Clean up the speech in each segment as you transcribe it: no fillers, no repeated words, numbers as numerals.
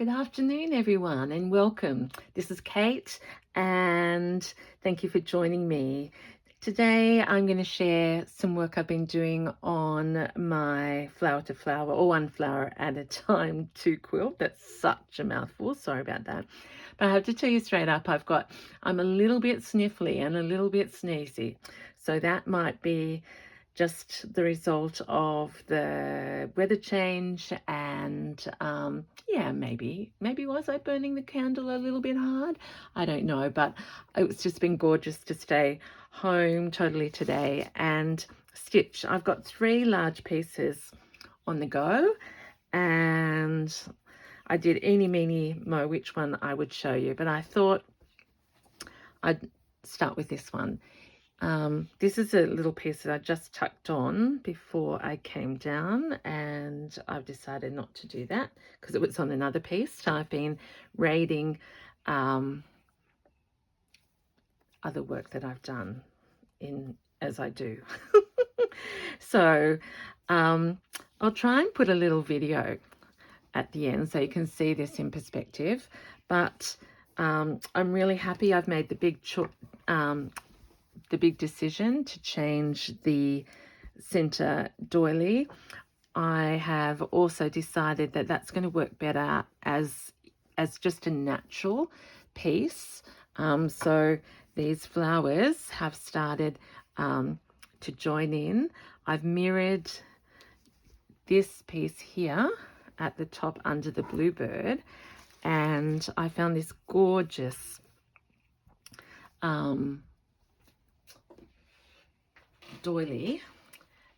Good afternoon, everyone, and welcome. This is Kate, and thank you for joining me. Today, I'm going to share some work I've been doing on my flower to flower, or one flower at a time to quilt. That's such a mouthful. Sorry about that. But I have to tell you straight up, I'm a little bit sniffly and a little bit sneezy. So that might be just the result of the weather change and yeah, maybe was I burning the candle a little bit hard? I don't know, but it's just been gorgeous to stay home totally today and stitch. I've got 3 large pieces on the go, and I did eeny meeny mo which one I would show you, but I thought I'd start with this one. This is a little piece that I just tucked on before I came down, and I've decided not to do that because it was on another piece. So I've been raiding other work that I've done as I do. So I'll try and put a little video at the end so you can see this in perspective, but I'm really happy I've made the big decision to change the center doily. I have also decided that that's going to work better as just a natural piece. So these flowers have started to join in. I've mirrored this piece here at the top under the bluebird, and I found this gorgeous doily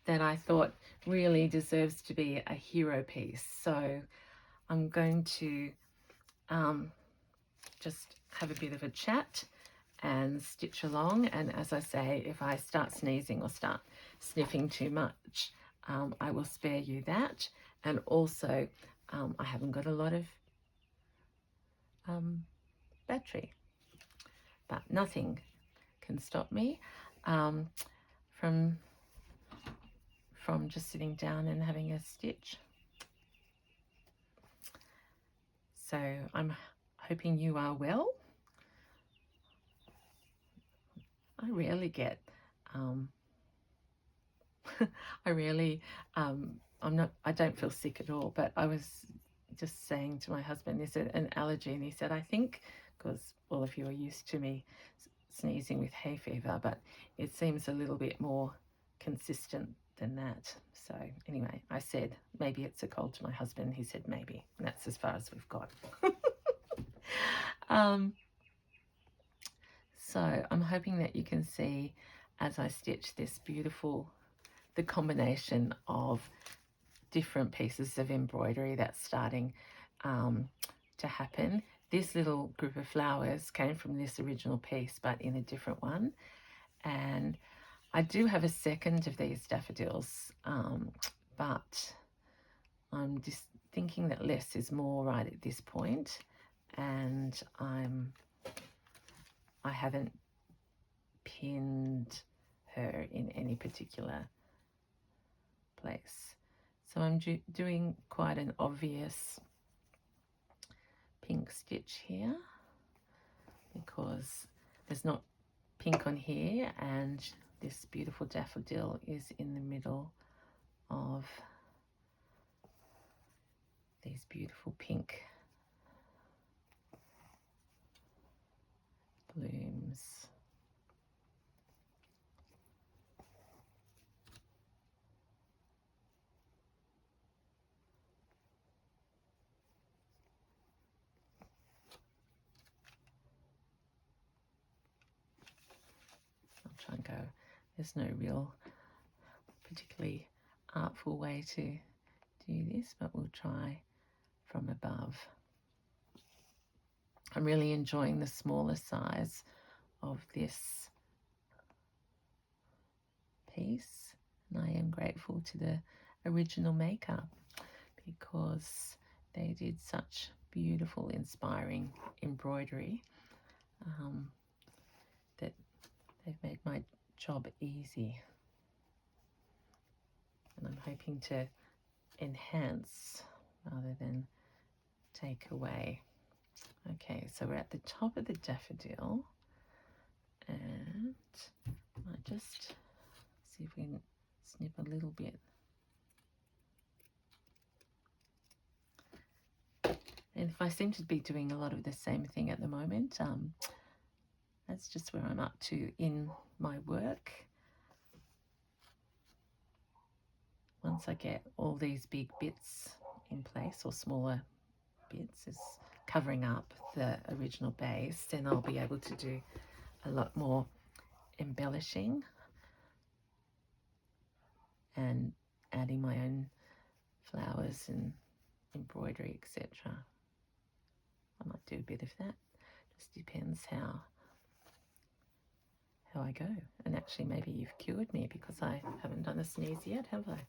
that I thought really deserves to be a hero piece. So I'm going to just have a bit of a chat and stitch along, and as I say, if I start sneezing or start sniffing too much, I will spare you that. And also I haven't got a lot of battery, but nothing can stop me from just sitting down and having a stitch. So I'm hoping you are well. I rarely get I don't feel sick at all, but I was just saying to my husband, is it an allergy? And he said, I think, because all of you are used to me sneezing with hay fever, but it seems a little bit more consistent than that. So anyway, I said, maybe it's a cold to my husband. He said, maybe. And that's as far as we've got. So I'm hoping that you can see as I stitch this the combination of different pieces of embroidery that's starting to happen. This little group of flowers came from this original piece, but in a different one. And I do have a second of these daffodils, but I'm just thinking that less is more right at this point, and I haven't pinned her in any particular place. So I'm doing quite an obvious pink stitch here because there's not pink on here, and this beautiful daffodil is in the middle of these beautiful pink blooms. I'll try and go. There's no real particularly artful way to do this, but we'll try from above. I'm really enjoying the smaller size of this piece, and I am grateful to the original maker because they did such beautiful, inspiring embroidery that they've made my job easy. And I'm hoping to enhance rather than take away. Okay, so we're at the top of the daffodil, and I might just see if we can snip a little bit. And if I seem to be doing a lot of the same thing at the moment, that's just where I'm up to in my work. Once I get all these big bits in place, or smaller bits is covering up the original base, then I'll be able to do a lot more embellishing and adding my own flowers and embroidery, etc. I might do a bit of that. Just depends how I go. And actually, maybe you've cured me because I haven't done a sneeze yet, have I?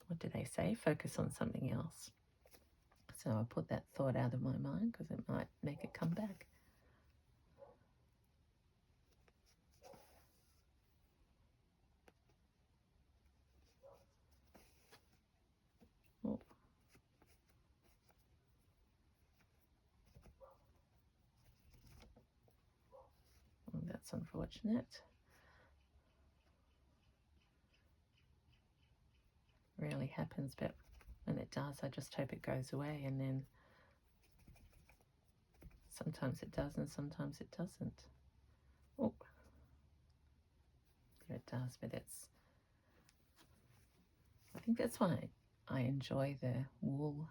What do they say? Focus on something else. So I'll put that thought out of my mind because it might make it come back. Oh. Oh, that's unfortunate. Rarely happens, but when it does, I just hope it goes away, and then sometimes it does and sometimes it doesn't. Oh, there it does, but I think that's why I enjoy the wool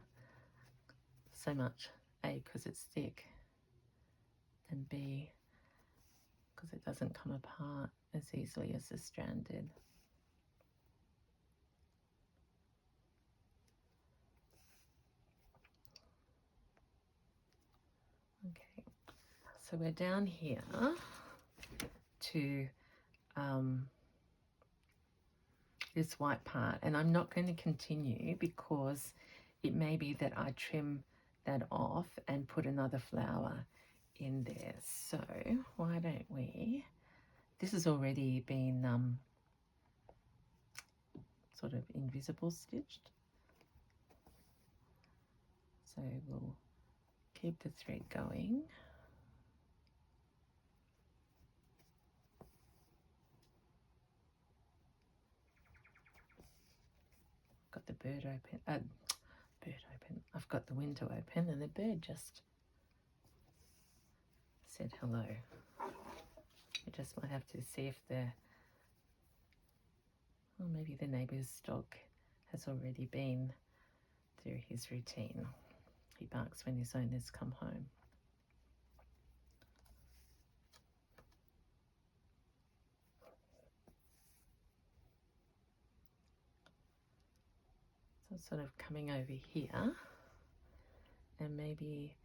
so much. A, because it's thick, and B, because it doesn't come apart as easily as the strand did. Okay, so we're down here to this white part, and I'm not going to continue because it may be that I trim that off and put another flower in there. So why don't we, this has already been sort of invisible stitched, so we'll keep the thread going. Got the bird open, I've got the window open and the bird just said hello. I just might have to see if maybe the neighbour's dog has already been through his routine. He barks when his owners come home. So sort of coming over here, and maybe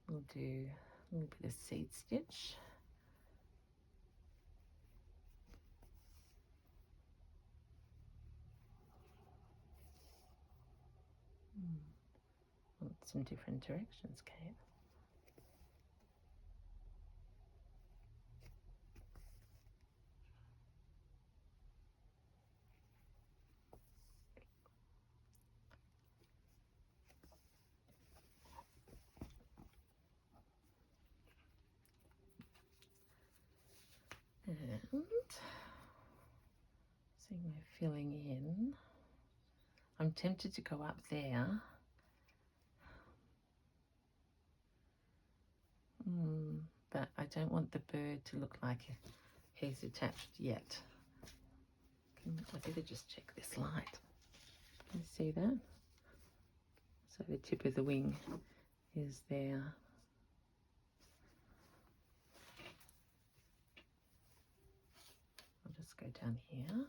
we'll do a little bit of seed stitch. Want some different directions, Kate. And seeing we're filling in. I'm tempted to go up there. But I don't want the bird to look like he's attached yet. I better just check this light. Can you see that? So the tip of the wing is there. I'll just go down here.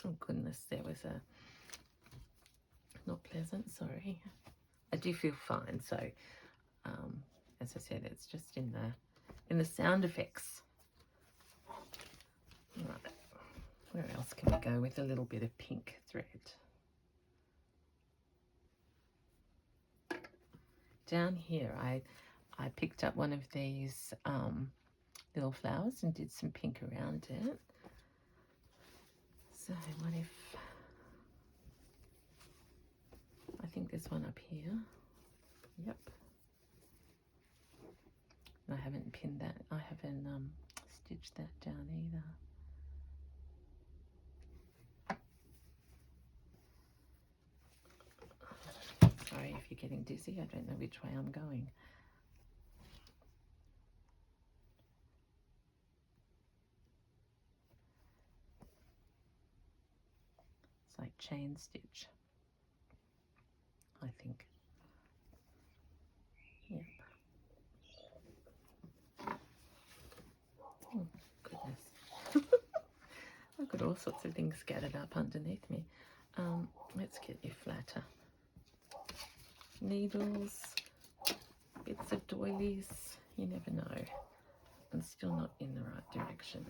Oh goodness, there was a not pleasant, sorry. I do feel fine, so as I said, it's just in the sound effects Right, where else can we go with a little bit of pink thread? Down here, I picked up one of these little flowers and did some pink around it. So what if, I think there's one up here. Yep. I haven't pinned that, I haven't stitched that down either. Sorry if you're getting dizzy, I don't know which way I'm going. It's like chain stitch, I think. Yep. Oh, goodness. I've got all sorts of things scattered up underneath me. Let's get you flatter. Needles, bits of doilies, you never know. I'm still not in the right direction.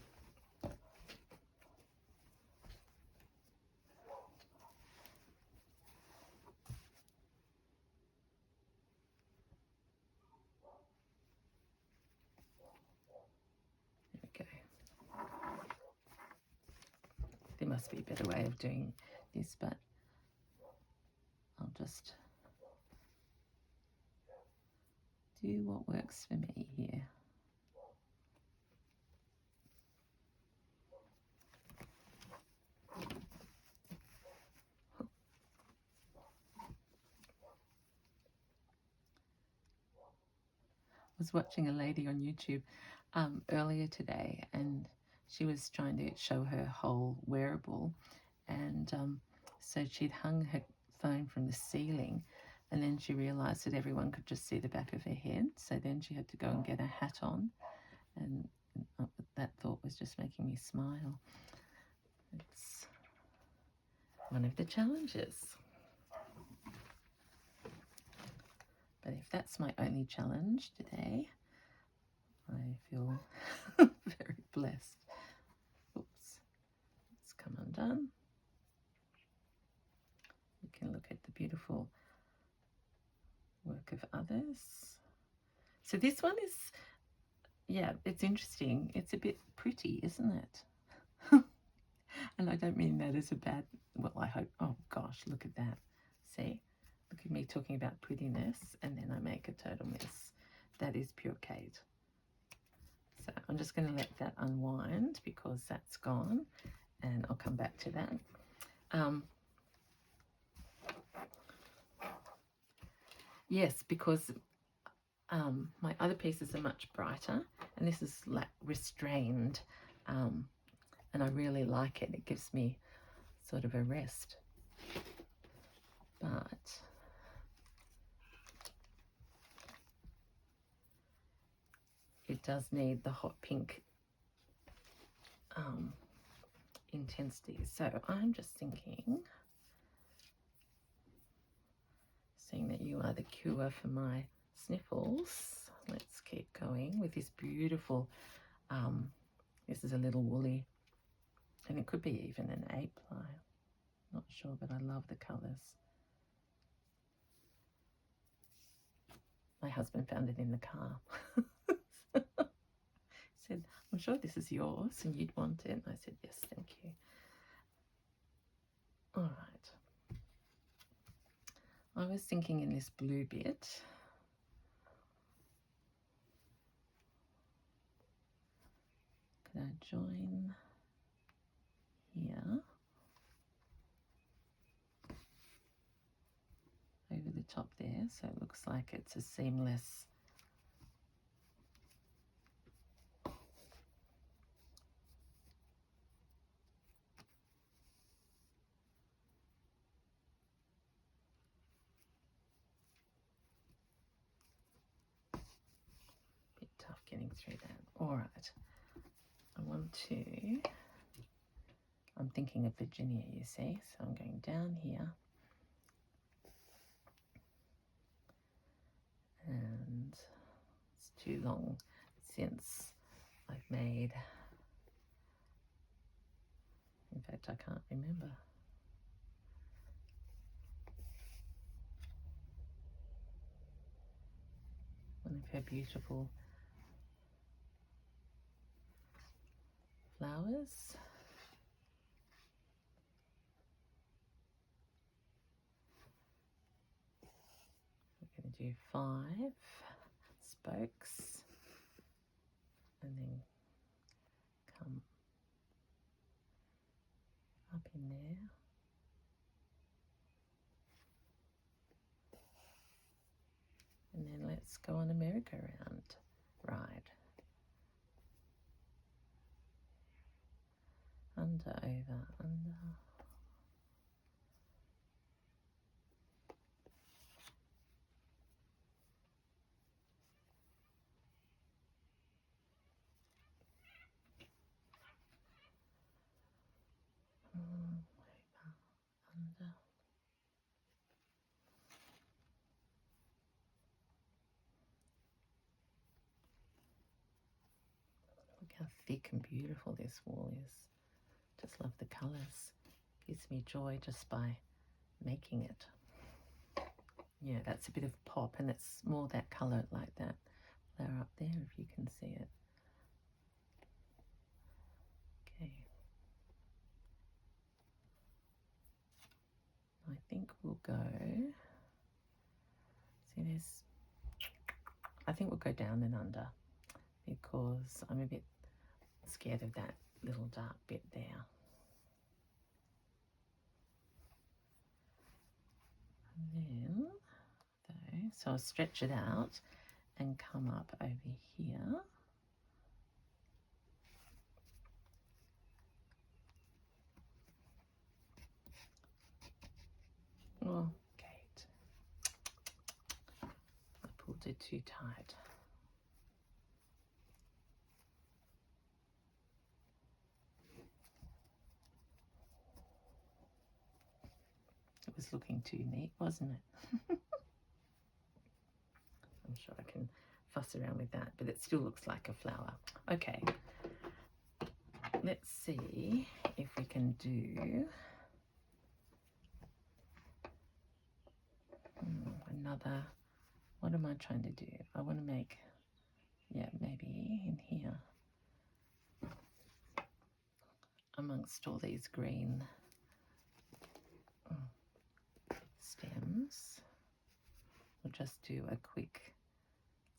There we go. There must be a better way of doing this, but I'll just do what works for me here. I was watching a lady on YouTube earlier today, and she was trying to show her whole wearable, and so she'd hung her phone from the ceiling, and then she realized that everyone could just see the back of her head, so then she had to go and get a hat on, and that thought was just making me smile. It's one of the challenges. But if that's my only challenge today, I feel very blessed. Oops, it's come undone. You can look at the beautiful work of others. So this one is, yeah, it's interesting. It's a bit pretty, isn't it? And I don't mean that as a bad, well, I hope, oh gosh, look at that. See, look at me talking about prettiness, and then I make a total mess. That is pure Kate. So I'm just going to let that unwind because that's gone, and I'll come back to that. Yes, because my other pieces are much brighter, and this is like restrained, and I really like it. It gives me sort of a rest. But it does need the hot pink intensity. So I'm just thinking, seeing that you are the cure for my sniffles, let's keep going with this beautiful, this is a little woolly, and it could be even an 8-ply, not sure, but I love the colours. My husband found it in the car. He said, I'm sure this is yours and you'd want it. And I said, yes, thank you. All right. I was thinking in this blue bit, could I join here over the top there, so it looks like it's a seamless bit tough getting through that. All right, I want to, I'm thinking of Virginia, you see, so I'm going down here and it's too long since I've made fact, I can't remember. One of her beautiful flowers. We're going to do 5 spokes and then come up in there. And then let's go on a merry-go-round ride. Under, over, under. Over, under. Look how thick and beautiful this wool is. Just love the colours. Gives me joy just by making it. Yeah, that's a bit of pop, and it's more that colour like that flower up there, if you can see it. Okay. I think we'll go, see this, I think we'll go down and under because I'm a bit scared of that little dark bit there. And then, though, so I'll stretch it out and come up over here. Oh, Kate, I pulled it too tight. It was looking too neat, wasn't it? I'm sure I can fuss around with that, but it still looks like a flower. Okay, let's see if we can do another. What am I trying to do? I want to make, yeah, maybe in here amongst all these green stems. We'll just do a quick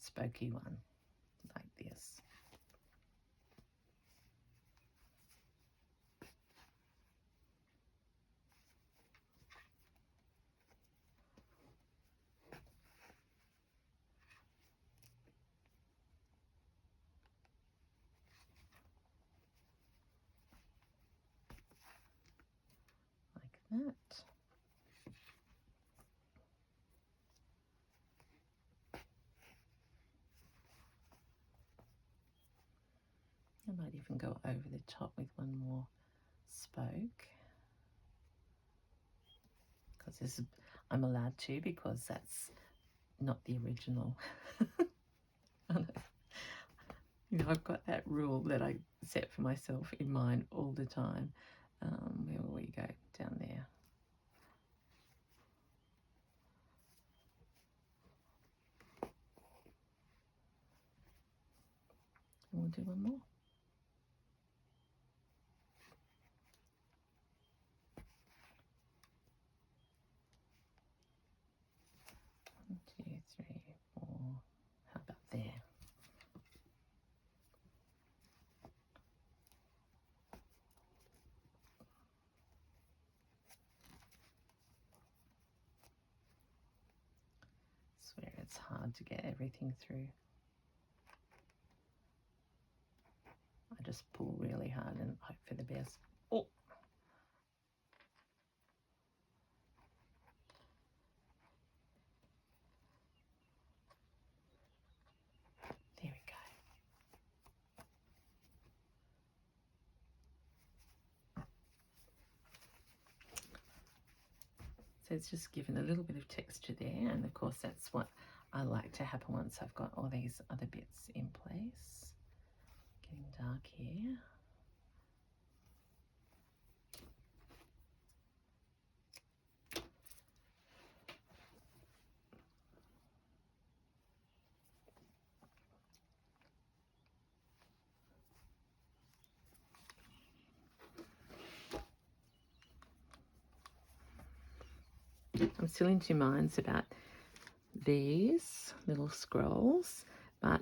spokey one like this. Like that. I might even go over the top with one more spoke, because this is, I'm allowed to, because that's not the original. You know, I've got that rule that I set for myself in mind all the time. Where will we go? Down there. And we'll do one more. One, two, three, four. How about there? I swear it's hard to get everything through. I just pull really hard and hope for the best. Oh! There we go. So it's just given a little bit of texture there, and of course that's what I like to happen once I've got all these other bits in place. Getting dark here. I'm still in two minds about these little scrolls, but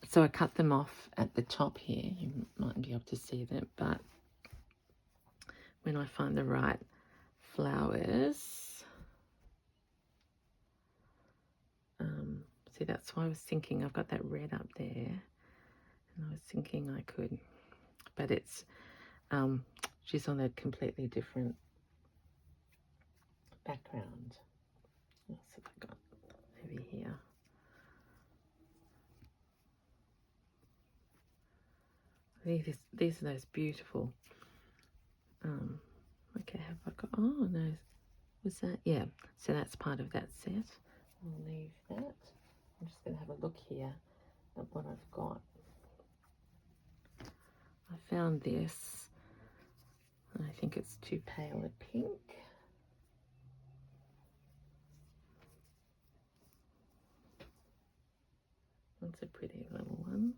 so I cut them off at the top here. You might be able to see them, but when I find the right flowers, see, that's why I was thinking I've got that red up there, and I was thinking I could, but it's she's on a completely different background. What else have I got over here? These are those beautiful. Okay, have I got? Oh no, was that? Yeah. So that's part of that set. I'll leave that. I'm just going to have a look here at what I've got. I found this, and I think it's too pale a pink. That's a pretty little one.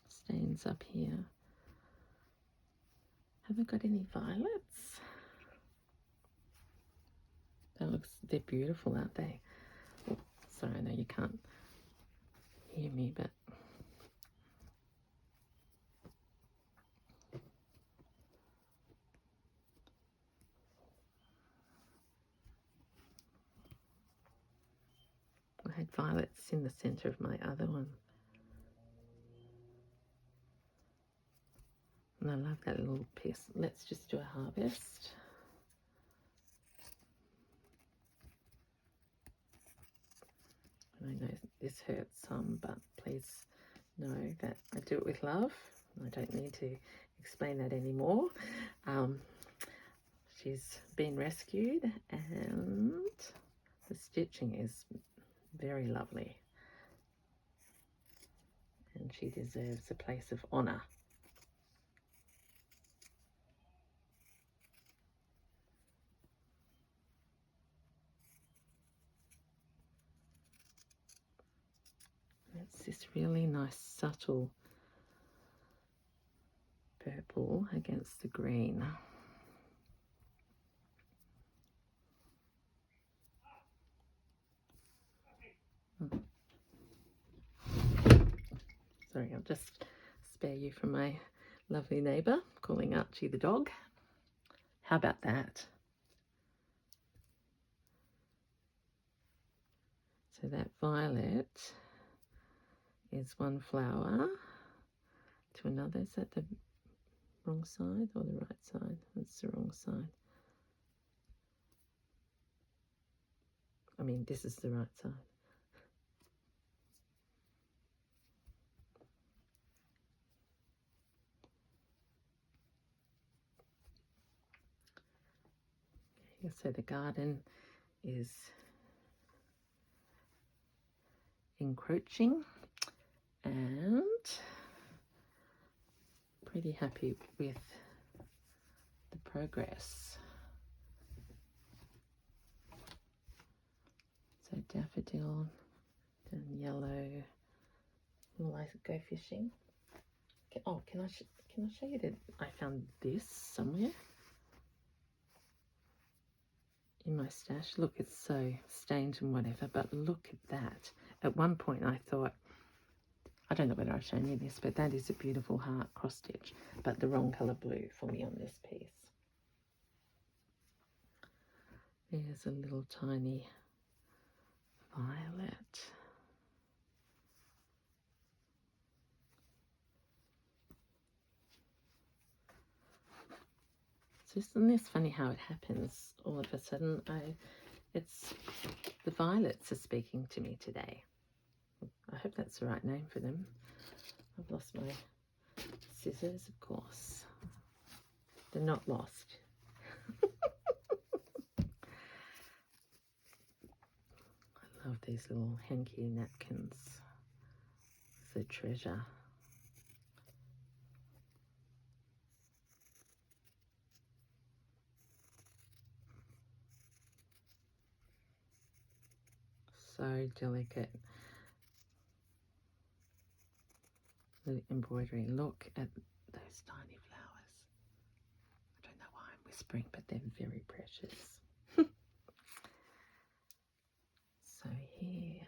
Stains up here. Have I got any violets? They're beautiful, aren't they? Oh, sorry, I know you can't hear me, but I had violets in the center of my other one. And I love that little piece. Let's just do a harvest. I know this hurts some, but please know that I do it with love. I don't need to explain that anymore. She's been rescued, and the stitching is very lovely. And she deserves a place of honor. It's this really nice, subtle purple against the green. Sorry, I'll just spare you from my lovely neighbour calling Archie the dog. How about that? So that violet is one flower to another. Is that the wrong side or the right side? That's the wrong side. I mean, this is the right side. Okay, so the garden is encroaching, and pretty happy with the progress. So daffodil and yellow. Will I go fishing? Oh, can I show you that I found this somewhere in my stash? Look, it's so stained and whatever, but look at that. At one point I thought, I don't know whether I've shown you this, but that is a beautiful heart cross stitch, but the wrong colour blue for me on this piece. There's a little tiny violet. So isn't this funny how it happens? All of a sudden, it's the violets are speaking to me today. I hope that's the right name for them. I've lost my scissors, of course. They're not lost. I love these little hanky napkins. It's a treasure. So delicate. The embroidery. Look at those tiny flowers. I don't know why I'm whispering, but they're very precious. So here,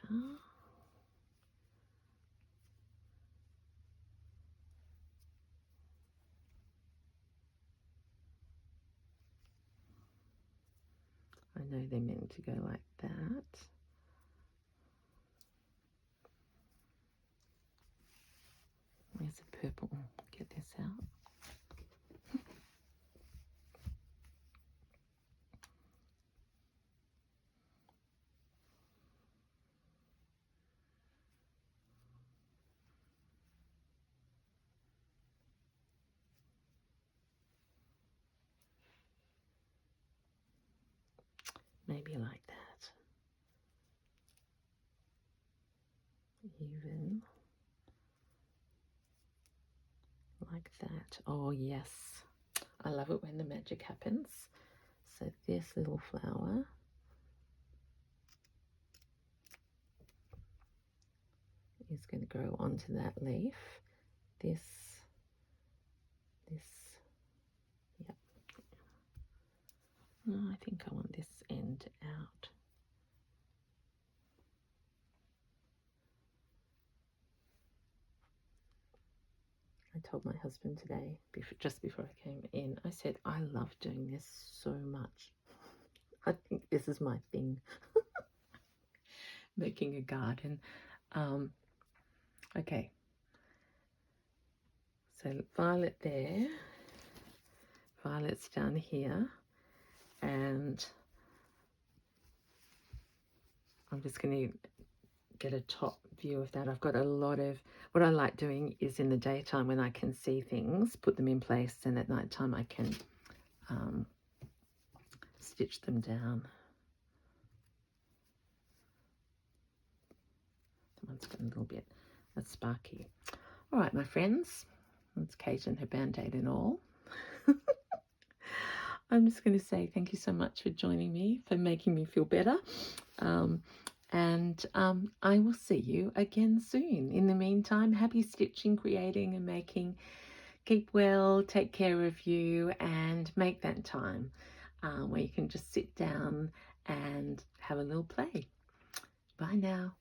I know they're meant to go like that. Where's the purple? Get this out. Maybe like that. Even like that. Oh yes, I love it when the magic happens. So this little flower is going to go onto that leaf. This, yep. No, I think I want this end out. I told my husband today, just before I came in, I said, I love doing this so much. I think this is my thing, making a garden. Okay, so violet there, violets down here, and I'm just going to get a top view of that. I've got a lot of, what I like doing is in the daytime when I can see things, put them in place, and at night time I can stitch them down. That one's got a little bit of sparky. All right, my friends, that's Kate and her band-aid and all. I'm just going to say thank you so much for joining me, for making me feel better. And I will see you again soon. In the meantime, happy stitching, creating and making. Keep well, take care of you, and make that time where you can just sit down and have a little play. Bye now.